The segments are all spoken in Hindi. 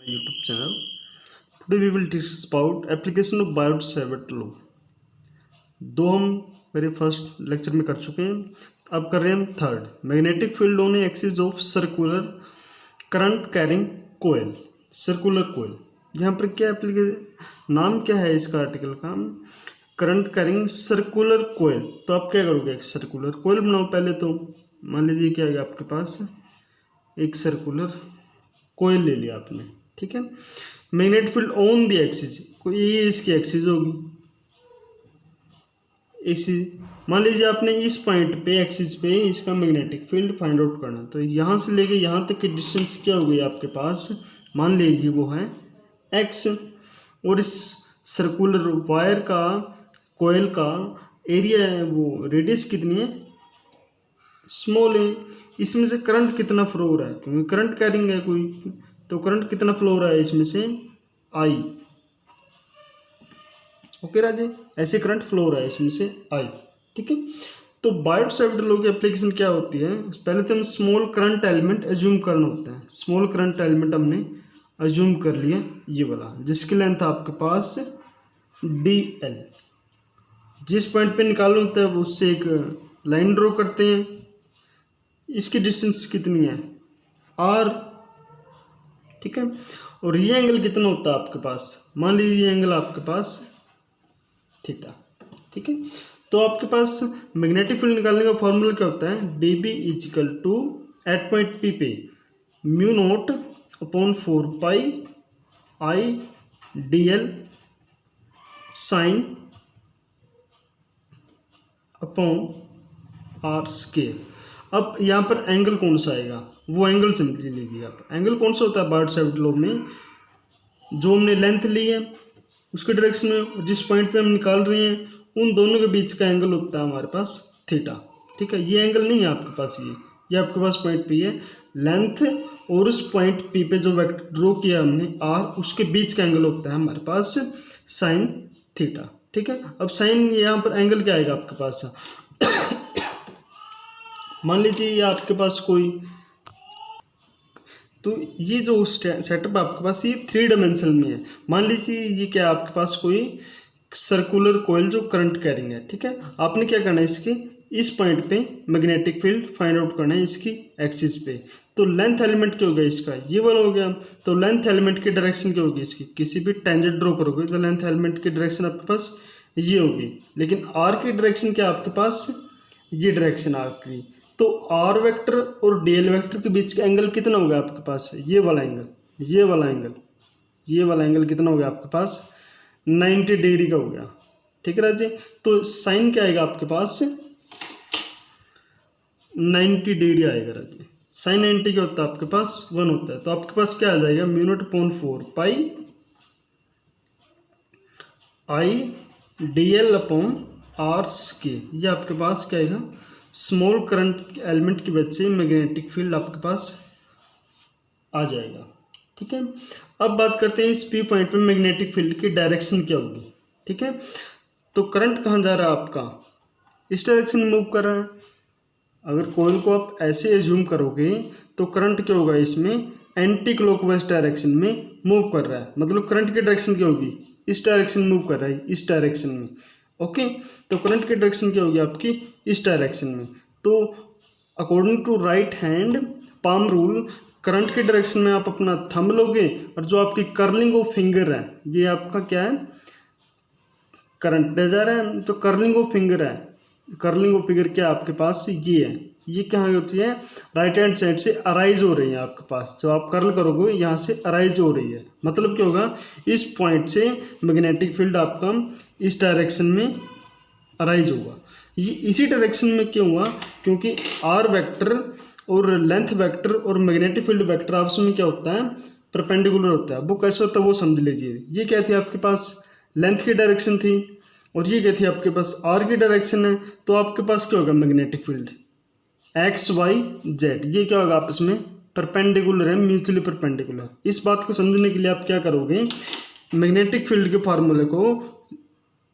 YouTube channel. Today we will discuss about application of Biot-Savart law. दो हम मेरे फर्स्ट लेक्चर में कर चुके हैं, अब कर रहे हैं हम third. Magnetic field on axis of circular current carrying coil. Circular coil यहाँ पर क्या एप्लीकेशन नाम क्या है इसका आर्टिकल का, करंट कैरिंग सर्कुलर कोयल. तो आप क्या करोगे, एक सर्कुलर कोयल बनाओ. पहले तो मान लीजिए क्या है आपके पास एक सर्कुलर कोयल ले लिया आपने, ठीक है. Magnetic field on the axis, ये इसकी एक्सिस होगी. एक्सिस मान लीजिए आपने इस पॉइंट पे एक्सिस पे इसका मैग्नेटिक फील्ड फाइंड आउट करना, तो यहाँ से लेके यहाँ तक की डिस्टेंस क्या हो गई आपके पास, मान लीजिए वो है x. और इस सर्कुलर वायर का कोयल का एरिया है, वो रेडियस कितनी है, स्मॉल है. इसमें से करंट कितना फ्लो हो रहा है, क्योंकि करंट कैरिंग है कोई, तो करंट कितना फ्लो हो रहा है इसमें से I. ओके राजे, ऐसे करंट फ्लो हो रहा है इसमें से I, ठीक है. तो बायोट-सावर्ट लॉ की एप्लीकेशन क्या होती है, पहले तो हम स्मॉल करंट एलिमेंट एज्यूम करना होता है. स्मॉल करंट एलिमेंट हमने एज्यूम कर लिया ये वाला, जिसकी लेंथ आपके पास DL. जिस पॉइंट पे निकालना होता है वो उससे एक लाइन ड्रॉ करते हैं. इसकी डिस्टेंस कितनी है R, ठीक है. और ये एंगल कितना होता है आपके पास, मान लीजिए ये एंगल आपके पास थीटा, ठीक है. तो आपके पास मैग्नेटिक फील्ड निकालने का फॉर्मूला क्या होता है, dB equal to at point P पे mu naught upon 4 pi I DL sine upon R square. अब यहाँ पर एंगल कौन सा आएगा, वो एंगल समझ लीजिए आप. एंगल कौन सा होता है बायोट-सावर्ट लॉ में, जो हमने लेंथ ली है उसके डायरेक्शन में जिस पॉइंट पे हम निकाल रहे हैं उन दोनों के बीच का एंगल होता है हमारे पास थीटा, ठीक है. ये एंगल नहीं है आपके पास, ये आपके पास पॉइंट पी है. लेंथ और उस पॉइंट पी पे जो वेक्टर ड्रॉ किया हमने R, उसके बीच का एंगल होता है हमारे पास साइन थीटा, ठीक है. अब साइन यहाँ पर एंगल क्या आएगा आपके पास, मान लीजिए ये आपके पास कोई, तो ये जो सेटअप आपके पास ये 3 डायमेंशन में है. मान लीजिए ये क्या आपके पास कोई सर्कुलर कोयल जो करंट कैरिंग है, ठीक है. आपने क्या करना है, इसके इस पॉइंट पे मैग्नेटिक फील्ड फाइंड आउट करना है इसकी एक्सिस पे. तो लेंथ एलिमेंट क्या होगा इसका, ये वाला हो गया. तो लेंथ एलिमेंट की डायरेक्शन क्या होगी इसकी, किसी भी टेंजेंट ड्रॉ करोगे तो लेंथ एलिमेंट की डायरेक्शन आपके पास ये होगी. लेकिन R की डायरेक्शन क्या आपके पास, ये डायरेक्शन आपकी. तो R वेक्टर और DL वेक्टर के बीच का एंगल कितना होगा आपके पास, ये वाला एंगल, ये वाला एंगल, ये वाला एंगल कितना हो गया आपके पास 90 डिग्री का हो गया, ठीक है राजी. तो साइन क्या आएगा आपके पास 90 डिग्री आएगा राजी. साइन 90 क्या होता है आपके पास 1 होता है. तो आपके पास क्या आ जाएगा mu naught upon 4 pi I DL upon R square. ये आपके पास क्या आएगा, स्मॉल करंट एलिमेंट की वजह से मैग्नेटिक फील्ड आपके पास आ जाएगा, ठीक है. अब बात करते हैं इस P पॉइंट पे मैग्नेटिक फील्ड की डायरेक्शन क्या होगी, ठीक है. तो करंट कहाँ जा रहा है आपका, इस डायरेक्शन में मूव कर रहा है. अगर कोयल को आप ऐसे एज्यूम करोगे तो करंट क्या होगा इसमें, एंटी क्लॉकवाइज डायरेक्शन में मूव कर रहा है. मतलब करंट की डायरेक्शन क्या होगी, इस डायरेक्शन में मूव कर रहा है, इस डायरेक्शन में. ओके, तो करंट की डायरेक्शन क्या होगी आपकी, इस डायरेक्शन में. तो according to right hand palm rule, current की डायरेक्शन में आप अपना थंब लोगे और जो आपकी कर्लिंग ऑफ फिंगर है, ये आपका क्या है, करंट ले जा रहा है. तो कर्लिंग ऑफ फिंगर है, कर्लिंग ऑफ फिंगर क्या आपके पास ये है, ये कहाँ होती है, राइट हैंड साइड से अराइज हो रही है आपके पास. जो आप कर्ल करोगे यहाँ से अराइज हो रही है. मतलब क्या होगा, इस पॉइंट से मैग्नेटिक फील्ड आपका इस डायरेक्शन में अराइज होगा. ये इसी डायरेक्शन में क्यों हुआ, क्योंकि R वेक्टर और लेंथ वेक्टर और मैग्नेटिक फील्ड वेक्टर आपस में क्या होता है, परपेंडिकुलर होता है. वो कैसे होता है वो समझ लीजिए. ये क्या थी आपके पास, लेंथ की डायरेक्शन थी, और ये क्या थी आपके पास R की डायरेक्शन है. तो आपके पास क्या होगा, मैग्नेटिक फील्ड XYZ, ये क्या होगा आपस में परपेंडिकुलर है, म्यूचुअली परपेंडिकुलर. इस बात को समझने के लिए आप क्या करोगे, मैग्नेटिक फील्ड के फार्मूले को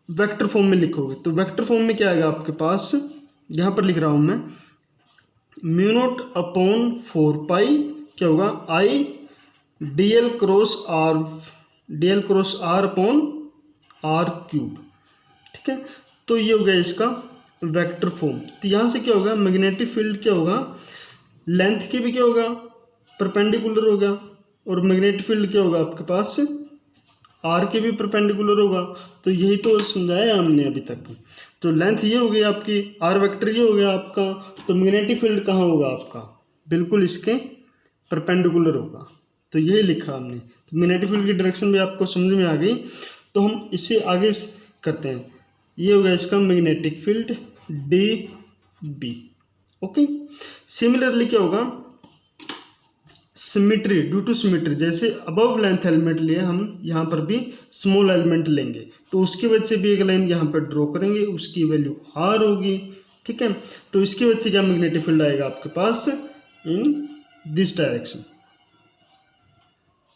वेक्टर फॉर्म में लिखोगे. तो वेक्टर फॉर्म में क्या आएगा आपके पास, यहाँ पर लिख रहा हूँ मैं, म्यू नॉट अपॉन 4 पाई क्या होगा I D L cross R upon R cube, ठीक है। तो ये हो गया इसका वेक्टर फॉर्म। तो यहाँ से क्या होगा, मैग्नेटिक फील्ड क्या होगा, लेंथ के भी क्या होगा, परपेंडिकुलर होगा, और मैग्नेटिक फील्ड क्या होगा आपके पास, आर के भी परपेंडिकुलर होगा। तो यही तो समझाया हमने अभी तक। तो लेंथ ये हो गई आपकी, आर वेक्टर ये हो गया आपका, तो मैग्नेटिक फील्ड कहाँ होगा आपका, बिल्कुल इसके परपेंडिकुलर होगा। तो यही लिखा हमने। तो मैग्नेटिक फील्ड की डायरेक्शन भी आपको समझ में आ गई। तो हम इसे आगे करते हैं। ये हो गया इसका magnetic field D B. Okay, similarly क्या होगा, सिमिट्री, ड्यू टू सिमिट्री, जैसे अबव लेंथ एलिमेंट लिए हम यहाँ पर भी स्मॉल एलिमेंट लेंगे, तो उसकी वजह से भी एक लाइन यहाँ पर ड्रॉ करेंगे, उसकी वैल्यू आर होगी, ठीक है। तो इसकी वजह से क्या मैग्नेटिक फील्ड आएगा आपके पास in this direction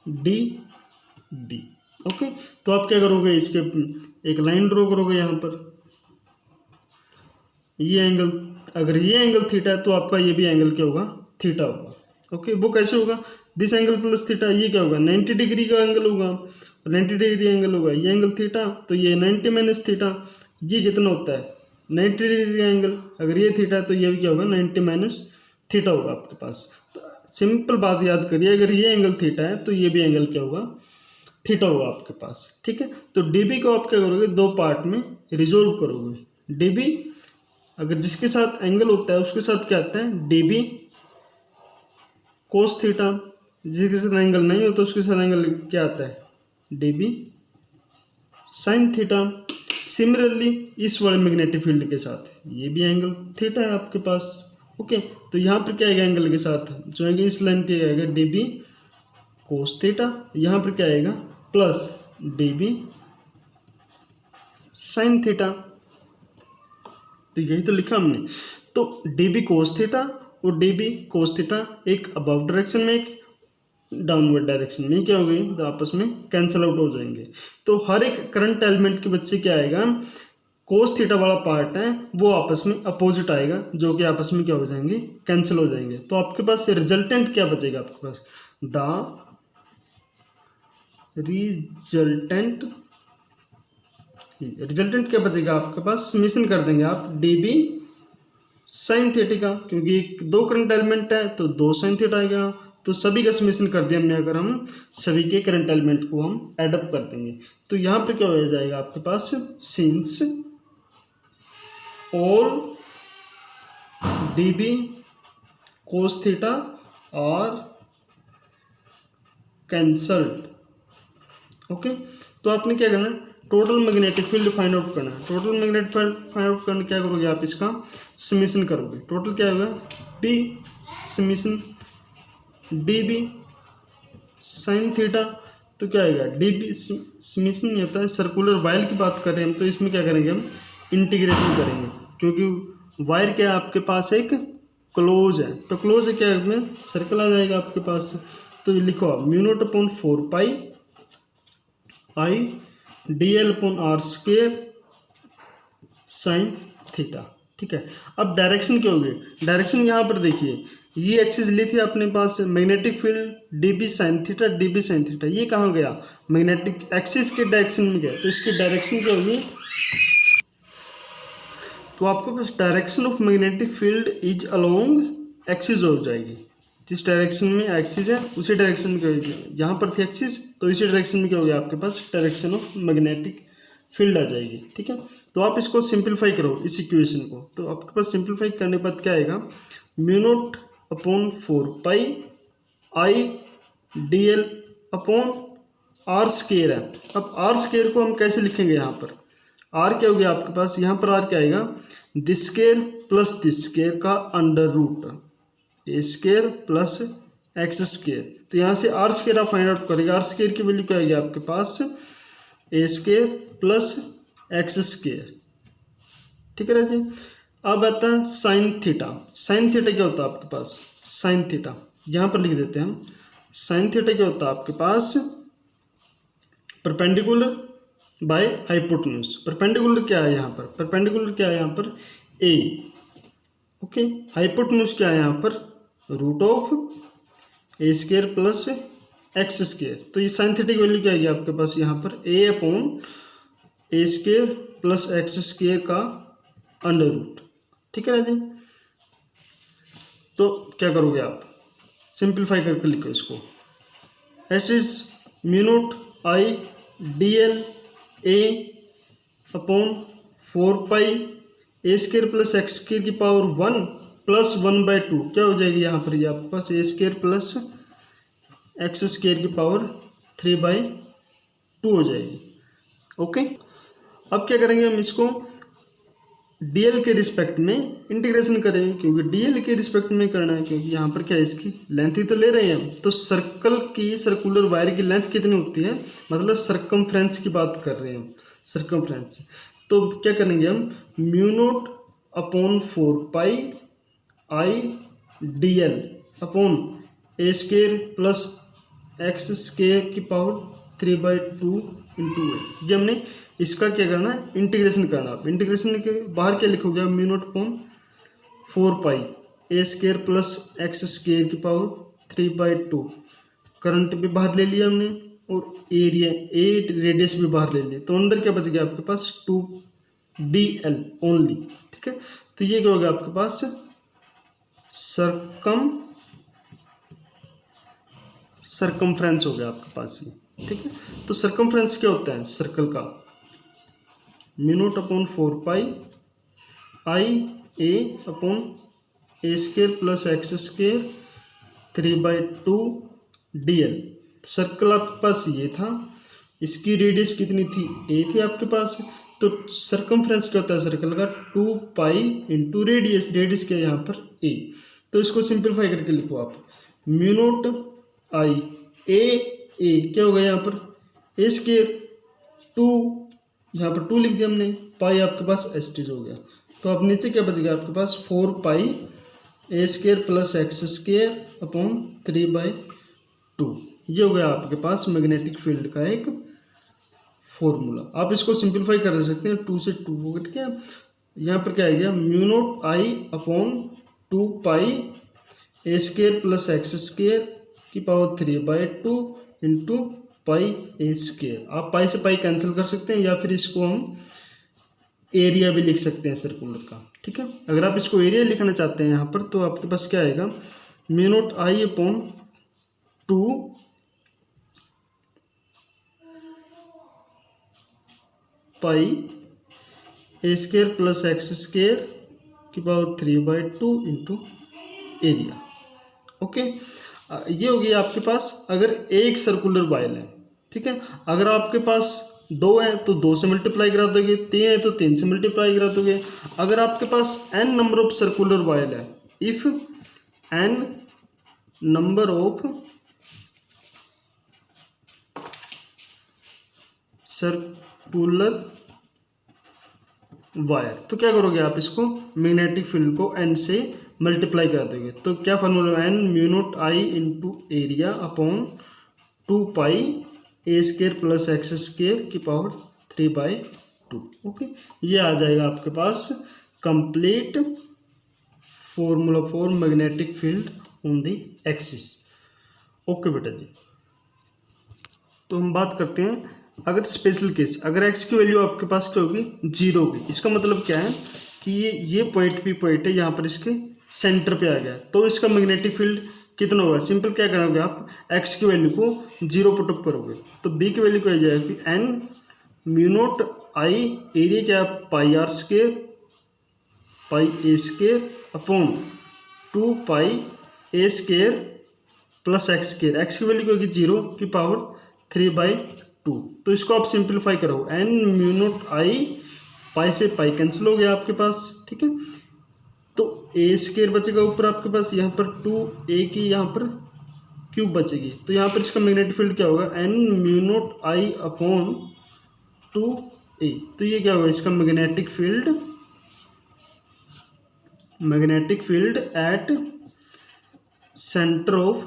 D B. Okay, तो आप क्या करोगे, इसके एक लाइन ड्रॉ करोगे यहाँ पर, ये एंगल, अगर ये एंगल थीटा है तो आपका ये भी एंगल क्या होगा, थीटा होगा। ओके, वो कैसे होगा, दिस एंगल प्लस थीटा, ये क्या होगा 90 डिग्री का एंगल होगा, और 90 डिग्री एंगल होगा, ये एंगल थीटा, तो ये 90 माइनस थीटा, ये कितना होता है 90 डिग्री एंगल, अगर ये थीटा है तो ये भी क्या होगा 90 माइनस थीटा होगा आपके पास। तो सिंपल बात याद करिए, अगर ये एंगल थीटा है तो ये भी एंगल क्या होगा, थीटा होगा आपके पास, ठीक है। तो डीबी को आप क्या करोगे, दो पार्ट में रिजोल्व करोगे। डीबी अगर जिसके साथ एंगल होता है उसके साथ क्या आता है, डीबी कोस थीटा, जिसके साथ एंगल नहीं होता उसके साथ एंगल क्या आता है, डीबी साइन थीटा। सिमिलरली इस वाले मैग्नेटिक फील्ड के साथ ये भी एंगल थीटा है आपके पास। ओके, तो यहाँ पर क्या आएगा एंगल के साथ, जो आएगा इस लाइन पे आएगा डीबी कोस थीटा, यहाँ पर क्या आएगा प्लस डीबी साइन थीटा। तो यही तो लिखा हमने। तो डीबी कोस थीटा और डीबी कोस थीटा एक अबव डायरेक्शन में, एक डाउनवर्ड डायरेक्शन में क्या हो गई, तो आपस में कैंसिल आउट हो जाएंगे। तो हर एक करंट एलिमेंट के बच्चे क्या आएगा, कोस थीटा वाला पार्ट है वो आपस में अपोजिट आएगा, जो कि आपस में क्या हो जाएंगे, कैंसिल हो जाएंगे। तो आपके पास रिजल्टेंट क्या बचेगा आपके पास, द रिजल्टेंट क्या बचेगा आपके पास, समेशन कर देंगे आप डीबी साइन थीटा, क्योंकि दो करंट एलिमेंट है तो दो साइन थीटा आएगा। तो सभी का समेशन कर दिया हमने, अगर हम सभी के करंट एलिमेंट को हम एडअप कर देंगे तो यहाँ पे क्या हो जाएगा आपके पास, since all DB cos theta और कैंसल्ड। ओके, तो आपने क्या करना है, total magnetic field find out करना है। Total magnetic field find out करने क्या करोगे आप, इसका समेशन करोगे। टोटल क्या होगा, D summation D B sine theta, तो क्या आएगा डी बी समेशन नहीं होता है, सर्कुलर वायर की बात कर रहे हैं हम, तो इसमें क्या करेंगे हम इंटीग्रेशन करेंगे, क्योंकि वायर क्या है आपके पास एक क्लोज है, तो क्लोज है क्या इसमें सर्कल आ जाएगा आपके पास। तो ये लिखो mu naught upon 4 pi I D L upon R square sine theta, ठीक है। अब डायरेक्शन क्या होगी, डायरेक्शन यहाँ पर देखिए, ये एक्सिस ली थी अपने पास magnetic field D B sine theta, D B sine theta, ये कहाँ गया, मैग्नेटिक एक्सिस के डायरेक्शन में गया, तो इसकी डायरेक्शन क्या होगी, तो आपके पास direction of magnetic field is along axis हो जाएगी। जिस डायरेक्शन में एक्सिस है उसी डायरेक्शन में क्या होगी, यहाँ पर थी एक्सिस तो इसी डायरेक्शन में क्या होगी आपके पास डायरेक्शन ऑफ मैग्नेटिक फील्ड आ जाएगी, ठीक है। तो आप इसको सिंपलीफाई करो इस इक्वेशन को, तो आपके पास सिंपलीफाई करने के बाद क्या आएगा, mu naught upon 4 pi I D L upon R square है। अब आर स्क्वायर को हम कैसे लिखेंगे, यहाँ पर आर क्या हो गया आपके पास, यहाँ पर आर क्या आएगा, this square plus this square का अंडर रूट ए स्क्वायर प्लस एक्स स्क्वायर। तो यहाँ से आर स्क्वायर आप फाइंड आउट करेंगे, आर स्क्वायर की वैल्यू क्या आएगी आपके पास, ए स्क्वायर प्लस एक्स स्क्वायर, ठीक है जी। अब आता है साइन थीटा। साइन थीटा क्या होता है आपके पास, साइन थीटा यहाँ पर लिख देते हैं हम। साइन थीटा क्या होता है आपके पास, परपेंडिकुलर बाय हाइपोटेन्यूज। परपेंडिकुलर क्या है यहाँ पर, परपेंडिकुलर क्या है यहाँ पर ए, ओके। हाइपोटेन्यूज क्या है यहाँ पर, root of A square plus X square, तो ये साइन थीटा की वैल्यू क्या आएगी आपके पास यहाँ पर ए upon A square plus X square का अंडर रूट। ठीक है राजी। तो क्या करोगे आप, सिंप्लीफाई करके लिखो इसको, H is mu naught I D L A upon 4 pi A square plus X square की पावर 1 प्लस 1/2 क्या हो जाएगी यहाँ पर, ये आपके पास ए स्केयर प्लस एक्स स्केयर की पावर 3/2 हो जाएगी। ओके, अब क्या करेंगे हम इसको डीएल के रिस्पेक्ट में इंटीग्रेशन करेंगे, क्योंकि डीएल के रिस्पेक्ट में करना है, क्योंकि यहाँ पर क्या है इसकी लेंथ ही तो ले रहे हैं हम। तो सर्कल की, सर्कुलर वायर की लेंथ कितनी होती है, मतलब सर्कमफ्रेंस की बात कर रहे हैं हम, सर्कमफ्रेंस। तो क्या करेंगे हम, mu naught upon 4 pi I D L upon A square plus X square की पावर 3/2 इंटू ए, ये हमने इसका क्या करना है, इंटीग्रेशन करना। आप इंटीग्रेशन के बाहर क्या लिखोगे, mu naught upon 4 pi A square plus X square की पावर 3/2, करंट भी बाहर ले लिया हमने और एरिया ए रेडियस भी बाहर ले लिया, तो अंदर क्या बच गया आपके पास 2dl ओनली। ठीक है, तो ये क्या होगा आपके पास सरकमफ्रेंस हो गया आपके पास ये। ठीक है, तो सरकमफ्रेंस क्या होता है सर्कल का, mu naught upon 4 pi I A upon A square plus X square 3/2 dl। Circle आपके पास ये था, इसकी रेडियस कितनी थी, ए थी आपके पास, तो सर्कमफ्रेंस क्या होता है सर्कल का, 2 पाई इंटू रेडियस, रेडियस क्या है यहाँ पर ए। तो इसको सिंप्लीफाई करके लिखो आप, म्यू नॉट आई ए क्या होगा यहाँ पर ए स्केयर 2, यहाँ पर 2 लिख दिया हमने, पाई आपके पास एस्टीज हो गया। तो अब नीचे क्या बच गया आपके पास 4 pi A square plus X square upon 3/2, ये हो गया आपके पास मैग्नेटिक फील्ड का एक फॉर्मूला। आप इसको सिंप्लीफाई कर सकते हैं, 2 से 2 को कट गया, यहाँ पर क्या आ गया, mu naught I upon 2 pi A square plus X square की power 3/2 into pi A square. आप पाई से पाई कैंसिल कर सकते हैं, या फिर इसको हम एरिया भी लिख सकते हैं सर्कुलर का। ठीक है, अगर आप इसको एरिया लिखना चाहते हैं यहाँ पर, तो आपके पास क्या आएगा, mu naught I upon 2 pi A square plus X square की पावर 3/2 इंटू एरिया। ओके, ये हो गई आपके पास अगर एक सर्कुलर वायर है। ठीक है, अगर आपके पास 2 है तो 2 से मल्टीप्लाई करा दोगे, 3 है तो 3 से मल्टीप्लाई करा दोगे। अगर आपके पास n number of circular wire है, if n number of circular wire, तो क्या करोगे आप इसको मैग्नेटिक फील्ड को n से मल्टीप्लाई कर दोगे। तो क्या formula, n mu naught I into area upon 2 pi A square plus X square की पावर 3/2। ओके, ये आ जाएगा आपके पास complete formula for magnetic field on the axis. Okay बेटा जी, तो हम बात करते हैं अगर स्पेशल केस, अगर एक्स की वैल्यू आपके पास क्या होगी, 0 होगी। इसका मतलब क्या है कि ये पॉइंट भी पॉइंट है, यहाँ पर इसके सेंटर पे आ गया, तो इसका मैग्नेटिक फील्ड कितना होगा, सिंपल क्या करोगे आप, एक्स की वैल्यू को 0 पुटअप करोगे, तो बी की वैल्यू क्या आ जाएगी, N mu naught I area क्या, pi R square pi A square upon 2 pi A square plus X square, X की वैल्यू क्या होगी 0 की पावर 3/2। तो इसको आप सिंप्लीफाई करो, एन म्यू नॉट आई, पाई से पाई कैंसिल हो गया आपके पास। ठीक है, तो ए स्केयर बचेगा ऊपर आपके पास, यहाँ पर 2a की यहाँ पर क्यूब बचेगी, तो यहाँ पर इसका मैग्नेटिक फील्ड क्या होगा, एन म्यू नॉट आई अपॉन 2a। तो ये क्या होगा इसका magnetic field at centre of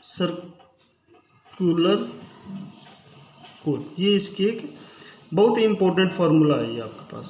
circular core. ये इसकी एक बहुत ही इंपॉर्टेंट फार्मूला है ये आपके पास।